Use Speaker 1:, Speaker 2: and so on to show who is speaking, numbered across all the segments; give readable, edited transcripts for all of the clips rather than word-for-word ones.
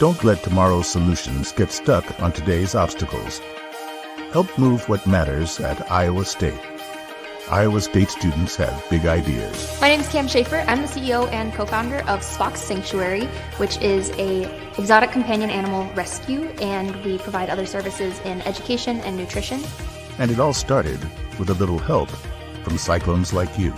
Speaker 1: Don't let tomorrow's solutions get stuck on today's obstacles. Help move what matters at Iowa State. Iowa State students have big ideas.
Speaker 2: My name is Cam Schaefer. I'm the CEO and co-founder of Spock's Sanctuary, which is a exotic companion animal rescue, and we provide other services in education and nutrition.
Speaker 1: And it all started with a little help from cyclones like you.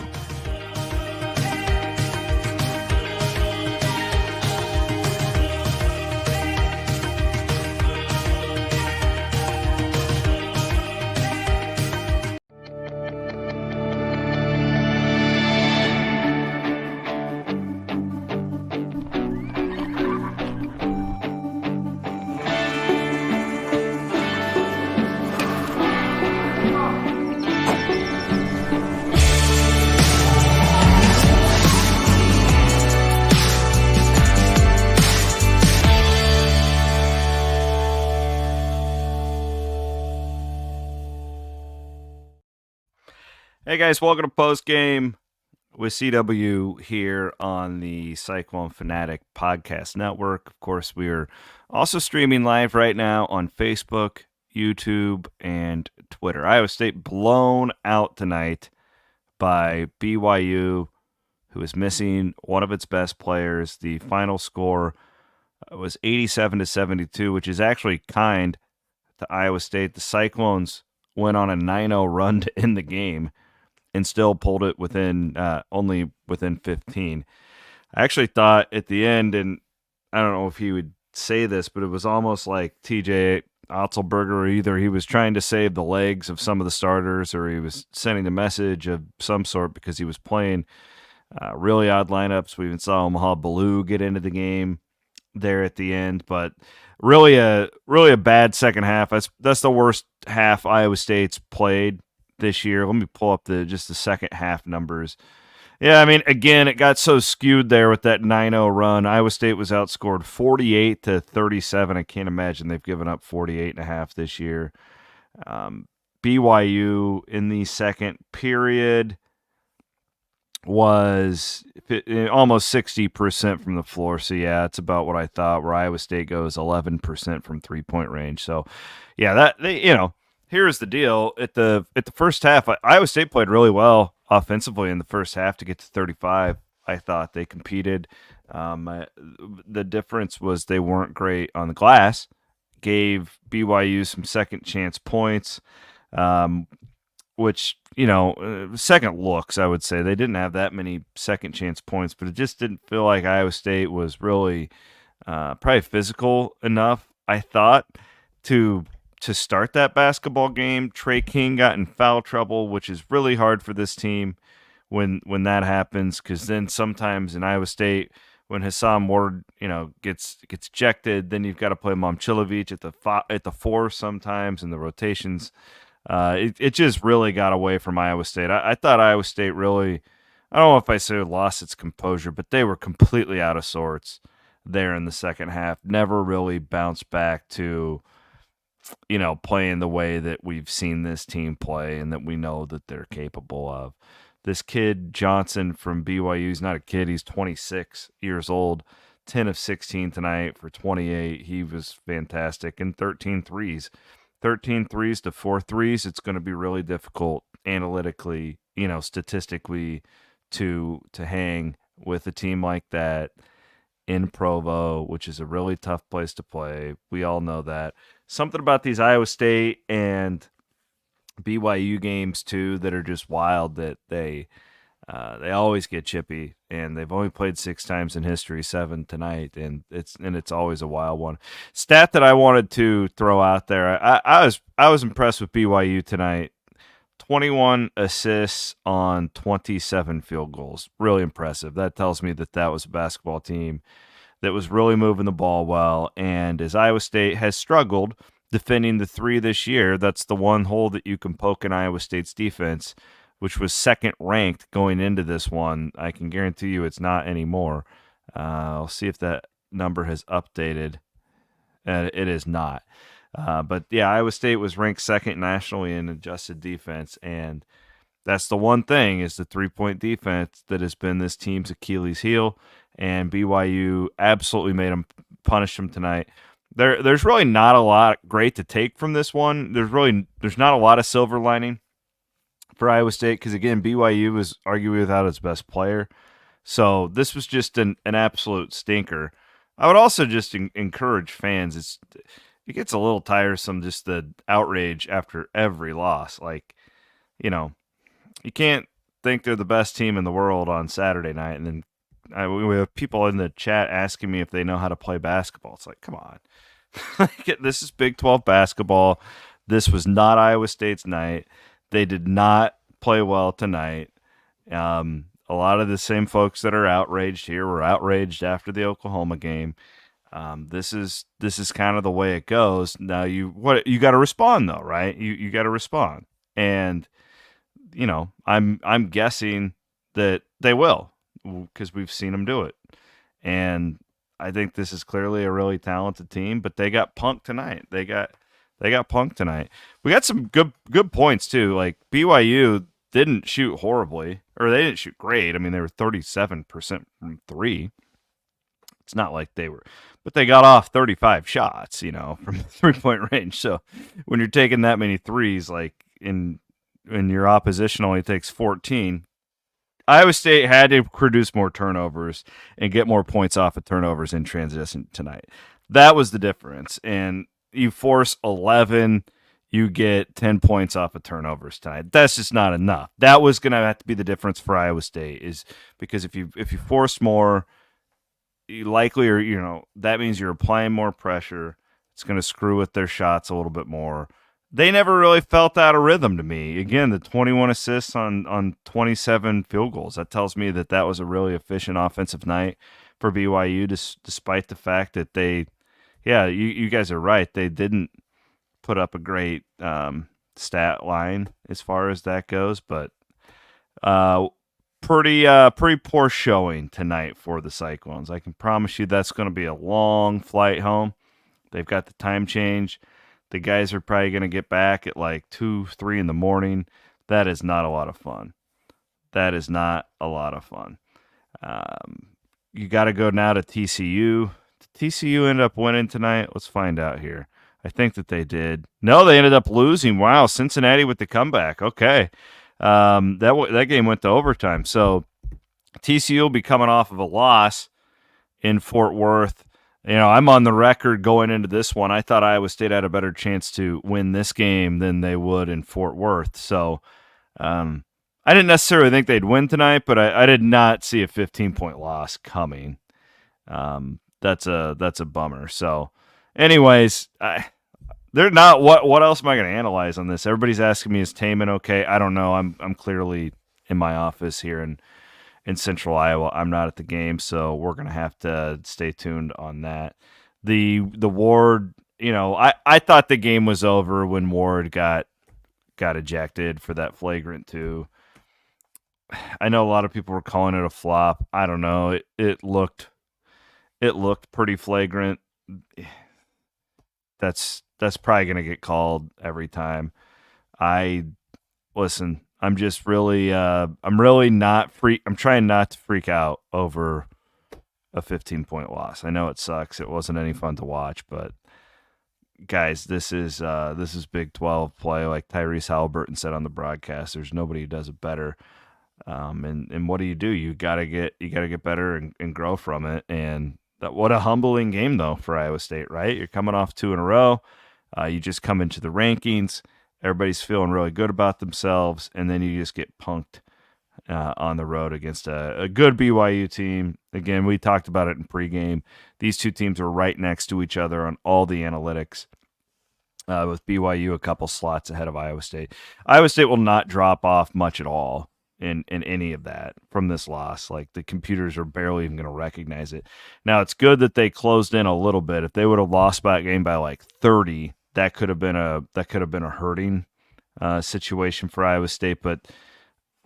Speaker 3: Hey guys, welcome to POSTGAME with CW here on the Cyclone Fanatic Podcast Network. Of course, we are also streaming live right now on Facebook, YouTube, and Twitter. Iowa State blown out tonight by BYU, who is missing one of its best players. The final score was 87-72, which is actually kind to Iowa State. The Cyclones went on a 9-0 run to end the game and still pulled it only within 15. I actually thought at the end, and I don't know if he would say this, but it was almost like TJ Otzelberger, either he was trying to save the legs of some of the starters or he was sending a message of some sort because he was playing really odd lineups. We even saw Omaha Ballou get into the game there at the end, but really a bad second half. That's the worst half Iowa State's played this year. Let me pull up the second half numbers. Yeah, I mean, again, it got so skewed there with that 9-0 run. Iowa State was outscored 48-37. I can't imagine they've given up 48.5 this year. BYU in the second period was almost 60% from the floor. So, yeah, it's about what I thought, where Iowa State goes 11% from three-point range. So, yeah, here's the deal. At the first half, Iowa State played really well offensively in the first half to get to 35. I thought they competed. The difference was they weren't great on the glass. Gave BYU some second chance points, which, second looks, I would say. They didn't have that many second chance points, but it just didn't feel like Iowa State was really probably physical enough, I thought, to start that basketball game. Trey King got in foul trouble, which is really hard for this team when that happens, because then sometimes in Iowa State, when Hassan Ward gets ejected, then you've got to play Momcilovic at the four sometimes in the rotations. It just really got away from Iowa State. I thought Iowa State really, I don't know if I say lost its composure, but they were completely out of sorts there in the second half. Never really bounced back to playing the way that we've seen this team play and that we know that they're capable of. This kid, Johnson from BYU, he's not a kid. He's 26 years old, 10 of 16 tonight for 28. He was fantastic. And 13 threes. 13 threes to 4 threes. It's going to be really difficult analytically, statistically to hang with a team like that in Provo, which is a really tough place to play. We all know that. Something about these Iowa State and BYU games too that are just wild, that they always get chippy, and they've only played 6 times in history, 7 tonight, and it's always a wild one. Stat that I wanted to throw out there, I was impressed with BYU tonight. 21 assists on 27 field goals. Really impressive. That tells me that was a basketball team that was really moving the ball well. And as Iowa State has struggled defending the 3 this year, that's the one hole that you can poke in Iowa State's defense, which was second ranked going into this one. I can guarantee you it's not anymore. I'll see if that number has updated. It is not. But yeah, Iowa State was ranked second nationally in adjusted defense, and that's the one thing, is the three-point defense that has been this team's Achilles heel, and BYU absolutely made them punished them tonight. There's really not a lot great to take from this one. There's not a lot of silver lining for Iowa State because, again, BYU was arguably without its best player. So this was just an absolute stinker. I would also just encourage fans. It gets a little tiresome, just the outrage after every loss. Like, you can't think they're the best team in the world on Saturday night, and then we have people in the chat asking me if they know how to play basketball. It's like, come on. This is Big 12 basketball. This was not Iowa State's night. They did not play well tonight. A lot of the same folks that are outraged here were outraged after the Oklahoma game. This is kind of the way it goes. Now you got to respond though, right? You got to respond, and I'm guessing that they will because we've seen them do it, and I think this is clearly a really talented team. But they got punked tonight. They got punked tonight. We got some good points too. Like BYU didn't shoot horribly, or they didn't shoot great. I mean, they were 37% from three. It's not like they were, but they got off 35 shots, from the 3-point range. So when you're taking that many threes, like in your opposition only takes 14, Iowa State had to produce more turnovers and get more points off of turnovers in transition tonight. That was the difference. And you force 11, you get 10 points off of turnovers tonight. That's just not enough. That was going to have to be the difference for Iowa State, is because if you force more, you likely that means you're applying more pressure. It's going to screw with their shots a little bit more. They never really felt out of rhythm to me. Again, the 21 assists on 27 field goals. That tells me that was a really efficient offensive night for BYU, despite the fact that you guys are right. They didn't put up a great stat line as far as that goes, but pretty poor showing tonight for the Cyclones. I can promise you that's going to be a long flight home. They've got the time change. The guys are probably going to get back at like 2, 3 in the morning. That is not a lot of fun. You got to go now to TCU. Did TCU end up winning tonight? Let's find out here. I think that they did. No, they ended up losing. Wow, Cincinnati with the comeback. Okay. That game went to overtime. So TCU will be coming off of a loss in Fort Worth. I'm on the record going into this one. I thought Iowa State had a better chance to win this game than they would in Fort Worth. So I didn't necessarily think they'd win tonight, but I did not see a 15-point loss coming. That's a bummer. So anyways, they're not. What else am I going to analyze on this? Everybody's asking me, is Taman okay? I don't know. I'm clearly in my office here in Central Iowa. I'm not at the game, so we're going to have to stay tuned on that. The Ward, I thought the game was over when Ward got ejected for that flagrant 2. I know a lot of people were calling it a flop. I don't know. It looked pretty flagrant. That's probably going to get called every time. I'm just really, I'm trying not to freak out over a 15-point loss. I know it sucks. It wasn't any fun to watch, but guys, this is Big 12 play. Like Tyrese Halliburton said on the broadcast, there's nobody who does it better. And what do? You gotta get better and grow from it. And what a humbling game though for Iowa State, right? You're coming off 2 in a row. You just come into the rankings. Everybody's feeling really good about themselves, and then you just get punked on the road against a good BYU team. Again, we talked about it in pregame. These two teams are right next to each other on all the analytics, with BYU a couple slots ahead of Iowa State. Iowa State will not drop off much at all in any of that from this loss. Like, the computers are barely even going to recognize it. Now, it's good that they closed in a little bit. If they would have lost that game by like 30, that could have been a hurting situation for Iowa State. But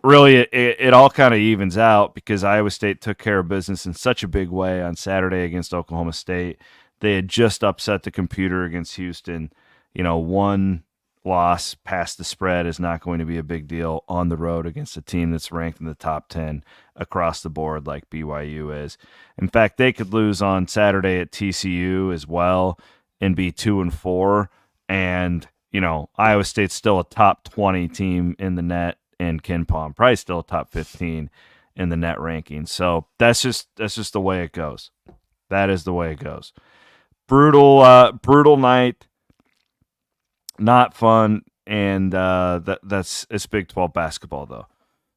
Speaker 3: really, it all kind of evens out because Iowa State took care of business in such a big way on Saturday against Oklahoma State. They had just upset the computer against Houston. Won loss past the spread is not going to be a big deal on the road against a team that's ranked in the top 10 across the board like BYU is. In fact, they could lose on Saturday at TCU as well and be 2-4. And, Iowa State's still a top 20 team in the net in KenPom, probably still a top 15 in the net ranking. So that's just the way it goes. That is the way it goes. Brutal night. Not fun, and it's Big 12 basketball though.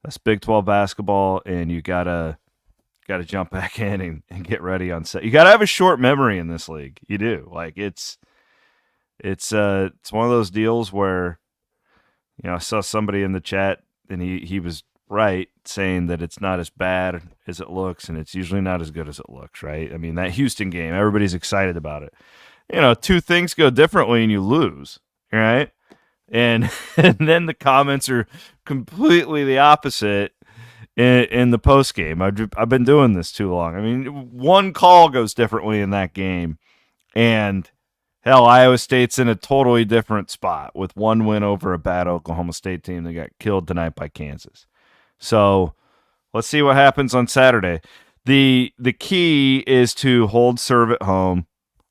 Speaker 3: That's Big 12 basketball, and you gotta jump back in and get ready on set. You gotta have a short memory in this league. You do. Like it's one of those deals where, I saw somebody in the chat, and he was right saying that it's not as bad as it looks, and it's usually not as good as it looks. Right? I mean, that Houston game, everybody's excited about it. Two things go differently, and you lose. Right? And then the comments are completely the opposite in the post game. I've been doing this too long. I mean, one call goes differently in that game, and hell, Iowa State's in a totally different spot with one win over a bad Oklahoma State team that got killed tonight by Kansas. So let's see what happens on Saturday. The key is to hold serve at home.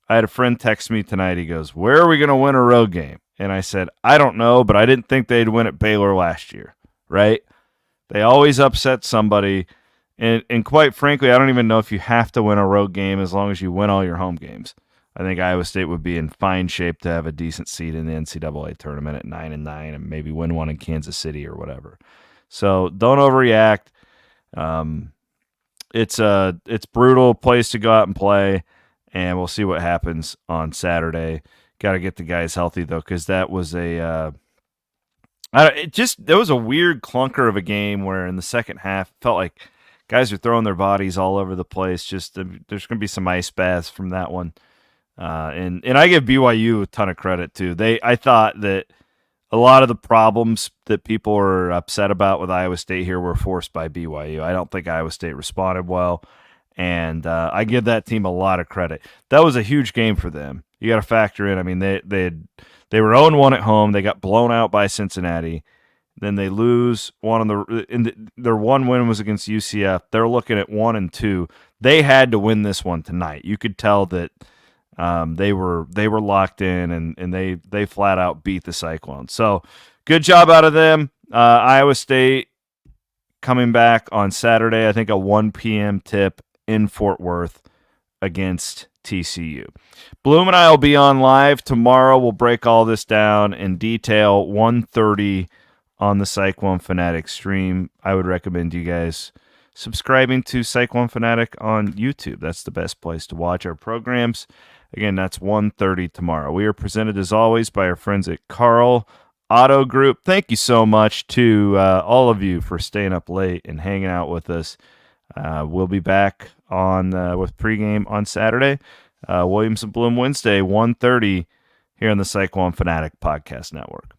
Speaker 3: I had a friend text me tonight. He goes, "Where are we going to win a road game?" And I said, "I don't know, but I didn't think they'd win at Baylor last year," right? They always upset somebody. And quite frankly, I don't even know if you have to win a road game as long as you win all your home games. I think Iowa State would be in fine shape to have a decent seed in the NCAA tournament at 9-9 and maybe win one in Kansas City or whatever. So don't overreact. It's brutal place to go out and play, and we'll see what happens on Saturday. Got to get the guys healthy though, because that was there was a weird clunker of a game where in the second half it felt like guys are throwing their bodies all over the place. There's going to be some ice baths from that one, and I give BYU a ton of credit too. I thought that a lot of the problems that people were upset about with Iowa State here were forced by BYU. I don't think Iowa State responded well, and I give that team a lot of credit. That was a huge game for them. You got to factor in. I mean, they were 0-1 at home. They got blown out by Cincinnati. Then they lose their one win was against UCF. They're looking at 1-2. They had to win this one tonight. You could tell that they were locked in, and they flat out beat the Cyclones. So good job out of them. Iowa State coming back on Saturday. I think a 1 p.m. tip in Fort Worth against TCU. Bloom and I will be on live tomorrow. We'll break all this down in detail. 1:30 on the Cyclone Fanatic stream. I would recommend you guys subscribing to Cyclone Fanatic on YouTube. That's the best place to watch our programs. Again, that's 1:30 tomorrow. We are presented as always by our friends at Carl Auto Group. Thank you so much to all of you for staying up late and hanging out with us. We'll be back with pregame on Saturday. Williams and Bloom Wednesday, 1:30 here on the Cyclone Fanatic Podcast Network.